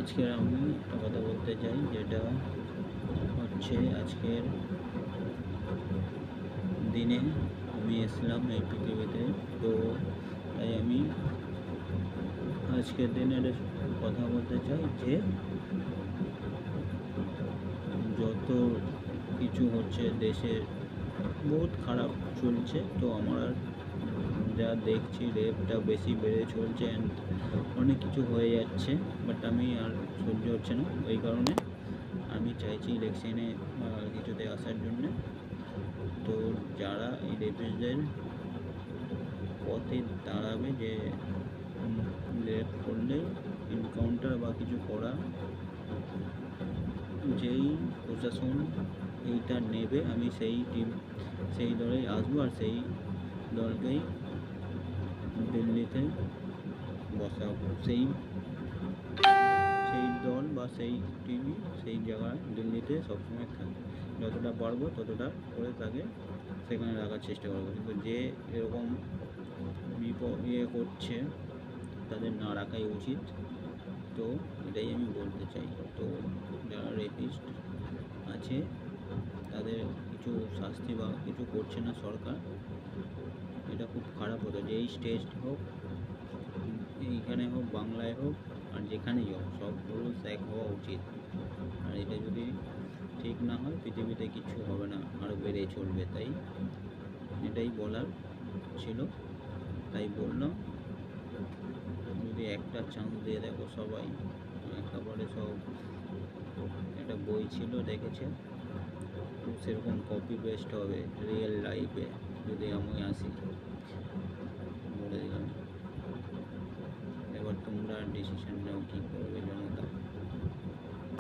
আজকে আমি একটা কথা বলতে চাই, যেটা হচ্ছে আজকের দিনে আমি এসলাম এই পৃথিবীতে। তো তাই আমি আজকের দিনের কথা বলতে চাই যে যত কিছু হচ্ছে দেশে বহুত খারাপ চলছে। তো আমরা যা দেখছি রেপটা বেশি বেড়ে চলছে, অ্যান্ড অনেক কিছু হয়ে যাচ্ছে, বাট আমি আর সহ্য হচ্ছে না। ওই কারণে আমি চাইছি ইলেকশনে কিছুতে আসার জন্যে। তো যারা এই রেপিস্টদের পথে দাঁড়াবে, যে রেপ করলে এনকাউন্টার বা কিছু করা, যেই প্রশাসন এইটা নেবে আমি সেই দলেই আসবো, আর সেই দলকেই দিল্লিতে বসাবো। সেই দল বা সেই টিভি সেই জায়গায় দিল্লিতে সবসময় থাকে। যতটা পারবো ততটা করে তাকে সেখানে রাখার চেষ্টা করবো। কিন্তু যে এরকম করছে তাদের না রাখাই উচিত। তো এটাই আমি বলতে চাই। তো যারা রেপিস্ট আছে তাদের কিছু শাস্তি বা কিছু করছে না সরকার, এটা খুব খারাপ হতো। যেই স্টেজ হোক, এইখানে হোক, বাংলায় হোক, আর যেখানেই হোক, সব রুলস এক হওয়া উচিত। আর এটা যদি ঠিক না হয় পৃথিবীতে কিছু হবে না, আরও বেড়ে চলবে। তাই এটাই বলার ছিল, তাই বললাম। যদি একটা চান্স দিয়ে দেখো সবাই, একেবারে সব একটা বই ছিল দেখেছে, সেরকম কপি পেস্ট হবে রিয়েল লাইফে যদি আমি আসি, বলে দিলাম। এবার তোমরা ডিসিশন নাও কী করবে।